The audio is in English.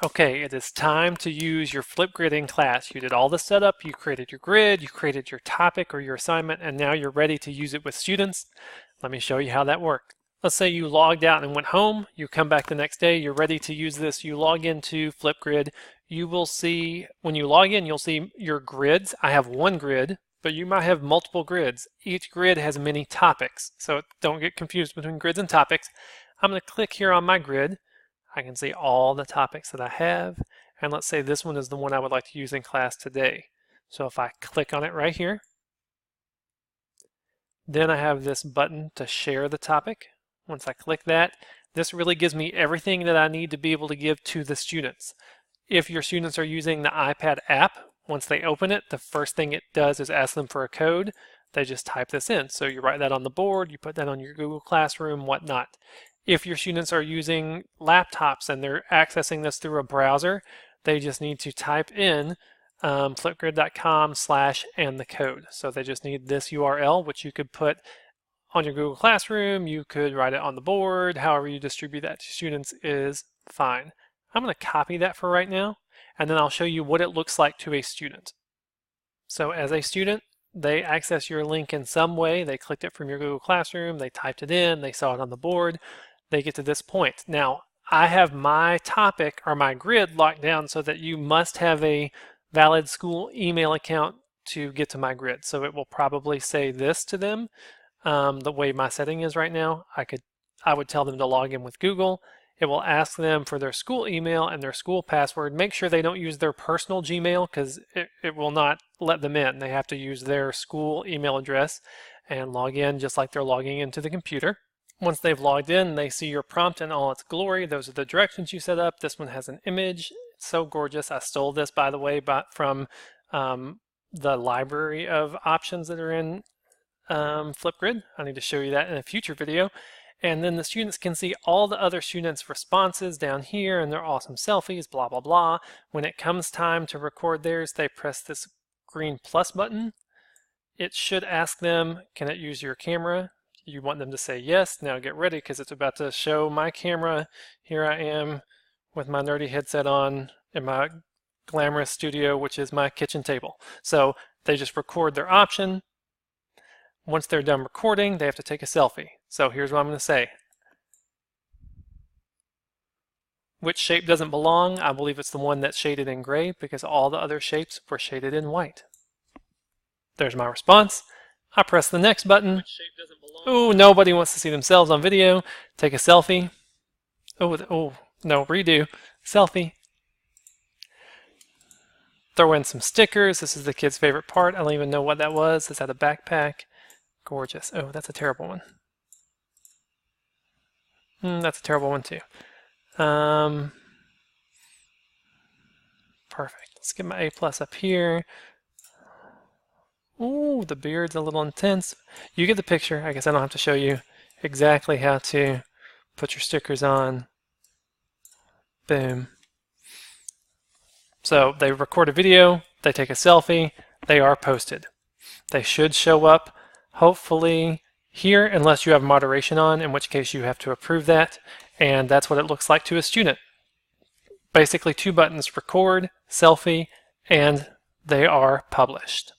Okay, it is time to use your FlipGrid in class. You did all the setup, you created your grid, you created your topic or your assignment, and now you're ready to use it with students. Let me show you how that worked. Let's say you logged out and went home, you come back the next day, you're ready to use this, you log into FlipGrid. You will see, when you log in, you'll see your grids. I have one grid, but you might have multiple grids. Each grid has many topics, so don't get confused between grids and topics. I'm going to click here on my grid. I can see all the topics that I have, and let's say this one is the one I would like to use in class today. So if I click on it right here, then I have this button to share the topic. Once I click that, this really gives me everything that I need to be able to give to the students. If your students are using the iPad app, once they open it, the first thing it does is ask them for a code. They just type this in. So you write that on the board, you put that on your Google Classroom, whatnot. If your students are using laptops and they're accessing this through a browser, they just need to type in flipgrid.com/ and the code. So they just need this URL, which you could put on your Google Classroom, you could write it on the board, however you distribute that to students is fine. I'm going to copy that for right now, and then I'll show you what it looks like to a student. So as a student, they access your link in some way. They clicked it from your Google Classroom, they typed it in, they saw it on the board, they get to this point. Now, I have my topic or my grid locked down so that you must have a valid school email account to get to my grid. So it will probably say this to them. The way my setting is right now, I would tell them to log in with Google. It will ask them for their school email and their school password. Make sure they don't use their personal Gmail because it will not let them in. They have to use their school email address and log in just like they're logging into the computer. Once they've logged in, they see your prompt in all its glory. Those are the directions you set up. This one has an image. It's so gorgeous. I stole this, by the way, from the library of options that are in FlipGrid. I need to show you that in a future video. And then the students can see all the other students' responses down here and their awesome selfies, blah, blah, blah. When it comes time to record theirs, they press this green plus button. It should ask them, can it use your camera? You want them to say yes. Now get ready because it's about to show my camera. Here I am with my nerdy headset on in my glamorous studio, which is my kitchen table. So they just record their option. Once they're done recording, they have to take a selfie. So here's what I'm going to say. Which shape doesn't belong? I believe it's the one that's shaded in gray because all the other shapes were shaded in white. There's my response. I press the next button. Ooh, nobody wants to see themselves on video. Take a selfie. Oh, no, redo. Selfie. Throw in some stickers. This is the kid's favorite part. I don't even know what that was. Is that a backpack? Gorgeous. Oh, that's a terrible one. That's a terrible one too. Perfect. Let's get my A+ up here. Ooh, the beard's a little intense. You get the picture. I guess I don't have to show you exactly how to put your stickers on. Boom. So they record a video, they take a selfie, they are posted. They should show up hopefully here unless you have moderation on, in which case you have to approve that, and that's what it looks like to a student. Basically 2 buttons, record, selfie, and they are published.